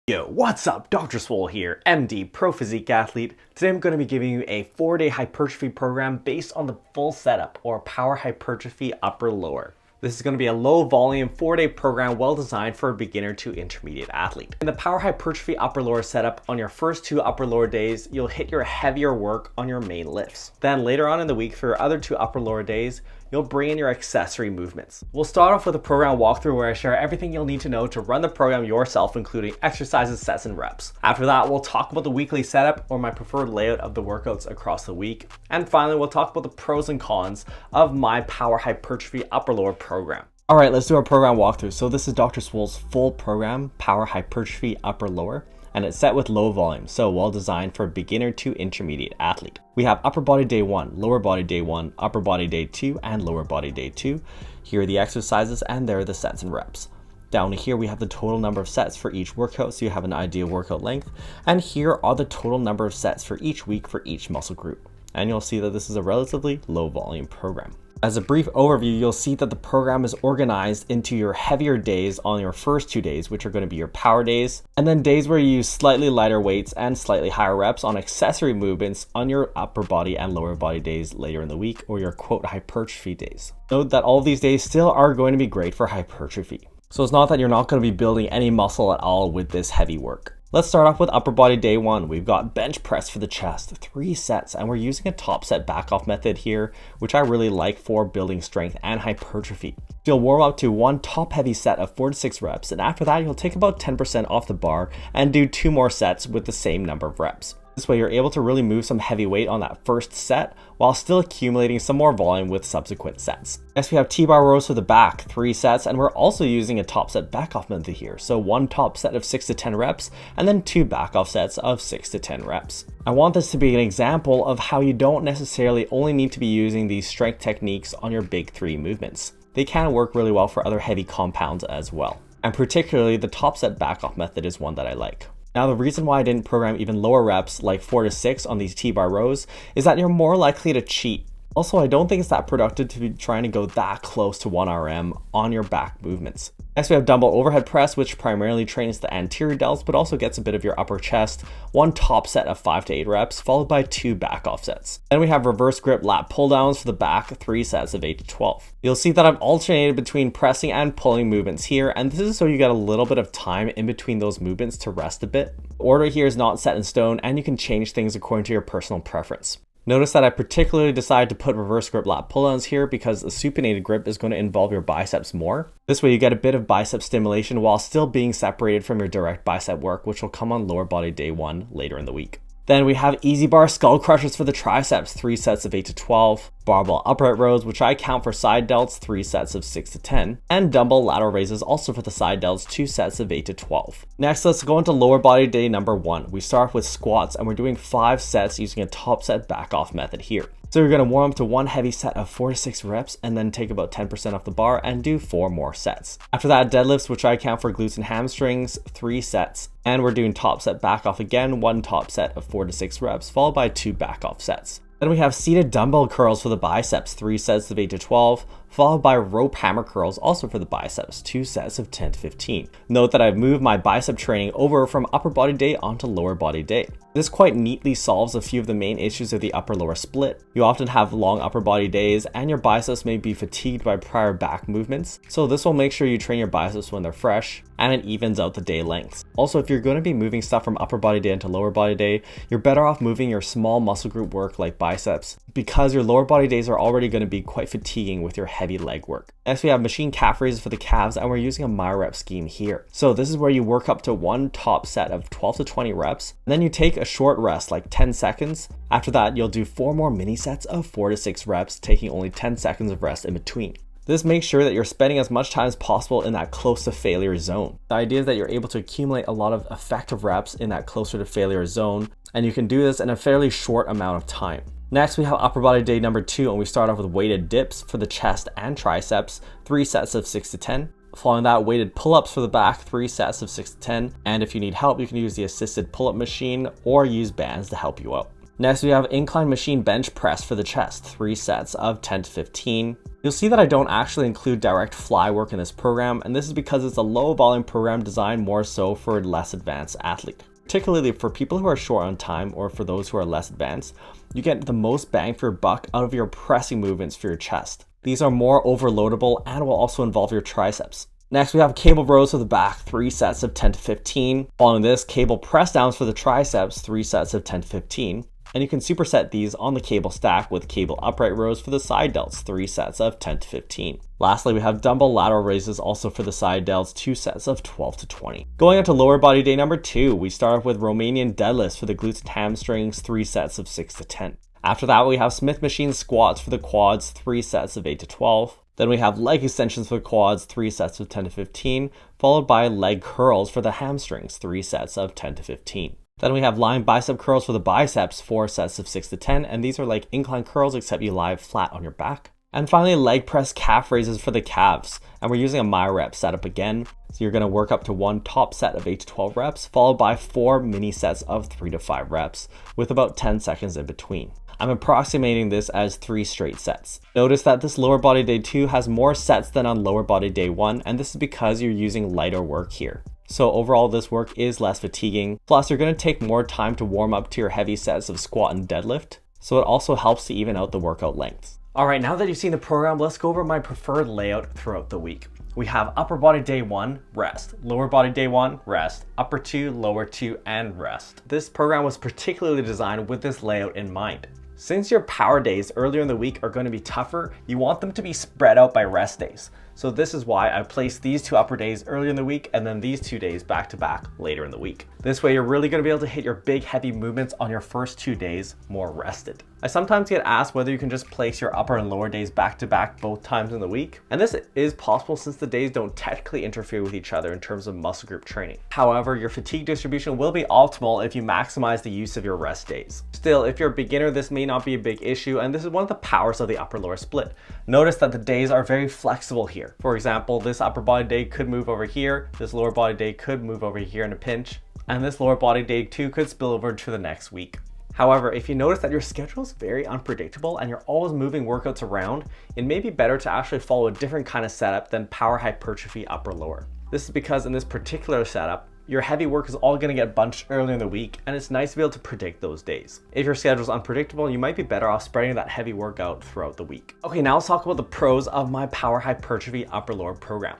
Yo, what's up? Dr. Swole here, MD, pro physique athlete. Today I'm going to be giving you a 4-day hypertrophy program based on the full setup or power hypertrophy upper lower. This is going to be a low volume 4-day program well designed for a beginner to intermediate athlete. In the power hypertrophy upper lower setup, on your first 2 upper lower days, you'll hit your heavier work on your main lifts. Then later on in the week for your other 2 upper lower days, you'll bring in your accessory movements. We'll start off with a program walkthrough where I share everything you'll need to know to run the program yourself, including exercises, sets, and reps. After that, we'll talk about the weekly setup or my preferred layout of the workouts across the week. And finally, we'll talk about the pros and cons of my power hypertrophy upper lower program. All right, let's do our program walkthrough. So this is Dr. Swole's full program, power hypertrophy upper lower, and it's set with low volume, so well designed for a beginner to intermediate athlete. We have upper body day 1, lower body day 1, upper body day 2, and lower body day 2. Here are the exercises and there are the sets and reps. Down here we have the total number of sets for each workout, so you have an ideal workout length. And here are the total number of sets for each week for each muscle group. And you'll see that this is a relatively low volume program. As a brief overview, you'll see that the program is organized into your heavier days on your first 2 days, which are going to be your power days, and then days where you use slightly lighter weights and slightly higher reps on accessory movements on your upper body and lower body days later in the week, or your quote hypertrophy days. Note that all of these days still are going to be great for hypertrophy. So it's not that you're not going to be building any muscle at all with this heavy work. Let's start off with upper body day 1. We've got bench press for the chest, 3 sets, and we're using a top set back off method here, which I really like for building strength and hypertrophy. You'll warm up to 1 top heavy set of 4 to 6 reps, and after that you'll take about 10% off the bar and do 2 more sets with the same number of reps. This way you're able to really move some heavy weight on that first set while still accumulating some more volume with subsequent sets. Next we have T-bar rows for the back, 3 sets, and we're also using a top set back off method here. So 1 top set of 6 to 10 reps and then 2 back off sets of 6 to 10 reps. I want this to be an example of how you don't necessarily only need to be using these strength techniques on your big 3 movements. They can work really well for other heavy compounds as well. And particularly the top set back off method is one that I like. Now, the reason why I didn't program even lower reps like 4 to 6 on these T-bar rows is that you're more likely to cheat. Also, I don't think it's that productive to be trying to go that close to 1 RM on your back movements. Next, we have dumbbell overhead press, which primarily trains the anterior delts, but also gets a bit of your upper chest. 1 top set of 5 to 8 reps, followed by 2 back off sets. Then we have reverse grip lat pull downs for the back, 3 sets of 8 to 12. You'll see that I've alternated between pressing and pulling movements here, and this is so you get a little bit of time in between those movements to rest a bit. The order here is not set in stone, and you can change things according to your personal preference. Notice that I particularly decided to put reverse grip lat pull-downs here because the supinated grip is going to involve your biceps more. This way you get a bit of bicep stimulation while still being separated from your direct bicep work, which will come on lower body day 1 later in the week. Then we have easy bar skull crushers for the triceps, 3 sets of 8 to 12, barbell upright rows, which I count for side delts, 3 sets of 6 to 10, and dumbbell lateral raises also for the side delts, 2 sets of 8 to 12. Next, let's go into lower body day number 1. We start off with squats and we're doing 5 sets using a top set back off method here. So you're going to warm up to 1 heavy set of 4 to 6 reps and then take about 10% off the bar and do 4 more sets. After that, deadlifts, which I count for glutes and hamstrings, 3 sets. And we're doing top set back off again, 1 top set of 4 to 6 reps, followed by 2 back off sets. Then we have seated dumbbell curls for the biceps, 3 sets of 8 to 12, followed by rope hammer curls also for the biceps, 2 sets of 10 to 15. Note that I've moved my bicep training over from upper body day onto lower body day. This quite neatly solves a few of the main issues of the upper lower split. You often have long upper body days and your biceps may be fatigued by prior back movements, so this will make sure you train your biceps when they're fresh and it evens out the day lengths. Also, if you're going to be moving stuff from upper body day into lower body day, you're better off moving your small muscle group work like biceps because your lower body days are already going to be quite fatiguing with your heavy leg work. Next, we have machine calf raises for the calves and we're using a MyRep scheme here. So this is where you work up to 1 top set of 12 to 20 reps, and then you take a short rest like 10 seconds. After that, you'll do 4 more mini sets of 4 to 6 reps, taking only 10 seconds of rest in between. This makes sure that you're spending as much time as possible in that close to failure zone. The idea is that you're able to accumulate a lot of effective reps in that closer to failure zone, and you can do this in a fairly short amount of time. Next, we have upper body day number 2, and we start off with weighted dips for the chest and triceps, 3 sets of 6 to 10. Following that, weighted pull-ups for the back, 3 sets of 6 to 10. And if you need help, you can use the assisted pull-up machine or use bands to help you out. Next, we have incline machine bench press for the chest, 3 sets of 10 to 15. You'll see that I don't actually include direct fly work in this program, and this is because it's a low volume program designed more so for a less advanced athlete. Particularly for people who are short on time or for those who are less advanced, you get the most bang for your buck out of your pressing movements for your chest. These are more overloadable and will also involve your triceps. Next, we have cable rows for the back, 3 sets of 10 to 15. Following this, cable press downs for the triceps, 3 sets of 10 to 15. And you can superset these on the cable stack with cable upright rows for the side delts, 3 sets of 10 to 15. Lastly, we have dumbbell lateral raises also for the side delts, 2 sets of 12 to 20. Going on to lower body day number 2, we start off with Romanian deadlifts for the glutes and hamstrings, 3 sets of 6 to 10. After that, we have Smith machine squats for the quads, 3 sets of 8 to 12. Then we have leg extensions for the quads, 3 sets of 10 to 15, followed by leg curls for the hamstrings, 3 sets of 10 to 15. Then we have lying bicep curls for the biceps, 4 sets of 6 to 10, and these are like incline curls except you lie flat on your back. And finally, leg press calf raises for the calves, and we're using a MyRep setup again. So you're going to work up to one top set of 8 to 12 reps, followed by 4 mini sets of 3 to 5 reps, with about 10 seconds in between. I'm approximating this as 3 straight sets. Notice that this lower body day 2 has more sets than on lower body day 1, and this is because you're using lighter work here. So overall, this work is less fatiguing. Plus, you're going to take more time to warm up to your heavy sets of squat and deadlift. So it also helps to even out the workout lengths. All right, now that you've seen the program, let's go over my preferred layout throughout the week. We have upper body day 1, rest. Lower body day 1, rest. Upper 2, lower 2, and rest. This program was particularly designed with this layout in mind. Since your power days earlier in the week are going to be tougher, you want them to be spread out by rest days. So this is why I placed these 2 upper days early in the week and then these 2 days back to back later in the week. This way you're really going to be able to hit your big heavy movements on your first 2 days more rested. I sometimes get asked whether you can just place your upper and lower days back to back both times in the week. And this is possible since the days don't technically interfere with each other in terms of muscle group training. However, your fatigue distribution will be optimal if you maximize the use of your rest days. Still, if you're a beginner, this may not be a big issue, and this is one of the powers of the upper lower split. Notice that the days are very flexible here. For example, this upper body day could move over here, this lower body day could move over here in a pinch, and this lower body day 2 could spill over to the next week. However, if you notice that your schedule is very unpredictable and you're always moving workouts around, it may be better to actually follow a different kind of setup than power hypertrophy upper lower. This is because in this particular setup, your heavy work is all going to get bunched early in the week, and it's nice to be able to predict those days. If your schedule is unpredictable, you might be better off spreading that heavy workout throughout the week. Okay, now let's talk about the pros of my power hypertrophy upper lower program.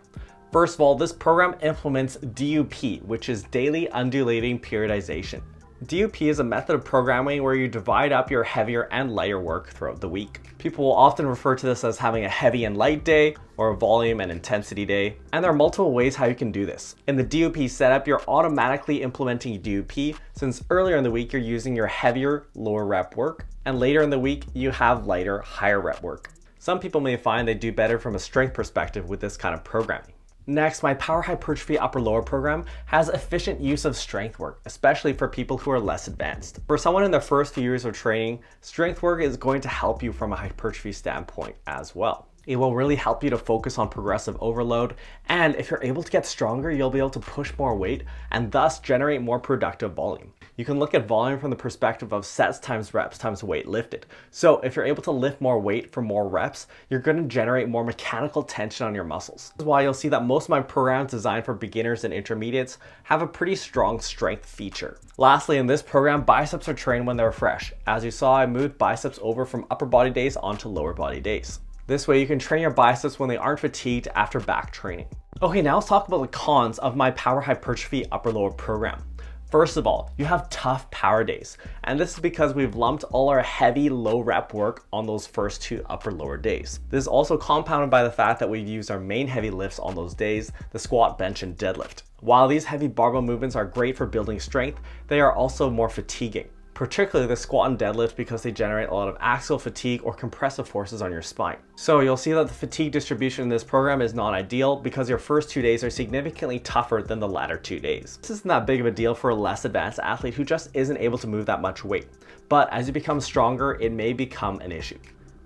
First of all, this program implements DUP, which is daily undulating periodization. DUP is a method of programming where you divide up your heavier and lighter work throughout the week. People will often refer to this as having a heavy and light day or a volume and intensity day, and there are multiple ways how you can do this. In the DUP setup, you're automatically implementing DUP since earlier in the week you're using your heavier lower rep work, and later in the week you have lighter higher rep work. Some people may find they do better from a strength perspective with this kind of programming. Next, my power hypertrophy upper lower program has efficient use of strength work, especially for people who are less advanced. For someone in their first few years of training, strength work is going to help you from a hypertrophy standpoint as well. It will really help you to focus on progressive overload, and if you're able to get stronger, you'll be able to push more weight and thus generate more productive volume. You can look at volume from the perspective of sets times reps times weight lifted. So if you're able to lift more weight for more reps, you're going to generate more mechanical tension on your muscles. This is why you'll see that most of my programs designed for beginners and intermediates have a pretty strong strength feature. Lastly, in this program, biceps are trained when they're fresh. As you saw, I moved biceps over from upper body days onto lower body days. This way you can train your biceps when they aren't fatigued after back training. Okay, now let's talk about the cons of my power hypertrophy upper lower program. First of all, you have tough power days, and this is because we've lumped all our heavy low rep work on those first 2 upper lower days. This is also compounded by the fact that we've used our main heavy lifts on those days, the squat, bench, and deadlift. While these heavy barbell movements are great for building strength, they are also more fatiguing, particularly the squat and deadlift because they generate a lot of axial fatigue or compressive forces on your spine. So you'll see that the fatigue distribution in this program is not ideal because your first 2 days are significantly tougher than the latter 2 days. This isn't that big of a deal for a less advanced athlete who just isn't able to move that much weight. But as you become stronger, it may become an issue.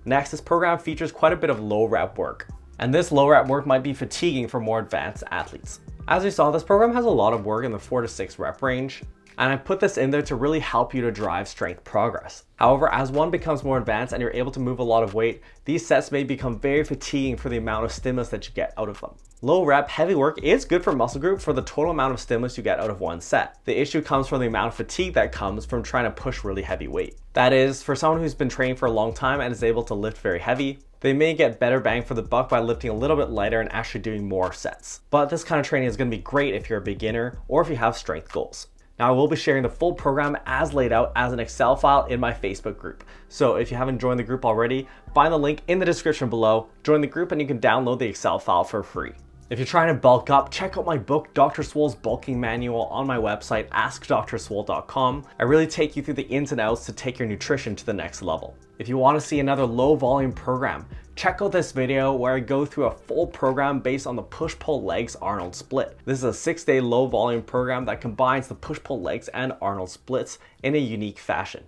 Next, this program features quite a bit of low rep work. And this low rep work might be fatiguing for more advanced athletes. As we saw, this program has a lot of work in the 4 to 6 rep range, and I put this in there to really help you to drive strength progress. However, as one becomes more advanced and you're able to move a lot of weight, these sets may become very fatiguing for the amount of stimulus that you get out of them. Low rep, heavy work is good for muscle group for the total amount of stimulus you get out of one set. The issue comes from the amount of fatigue that comes from trying to push really heavy weight. That is, for someone who's been training for a long time and is able to lift very heavy, they may get better bang for the buck by lifting a little bit lighter and actually doing more sets. But this kind of training is going to be great if you're a beginner or if you have strength goals. Now, I will be sharing the full program as laid out as an Excel file in my Facebook group. So if you haven't joined the group already, find the link in the description below, join the group, and you can download the Excel file for free. If you're trying to bulk up, check out my book, Dr. Swole's Bulking Manual, on my website, askdrswole.com. I really take you through the ins and outs to take your nutrition to the next level. If you want to see another low volume program, check out this video where I go through a full program based on the push-pull legs Arnold split. This is a 6-day low volume program that combines the push-pull legs and Arnold splits in a unique fashion.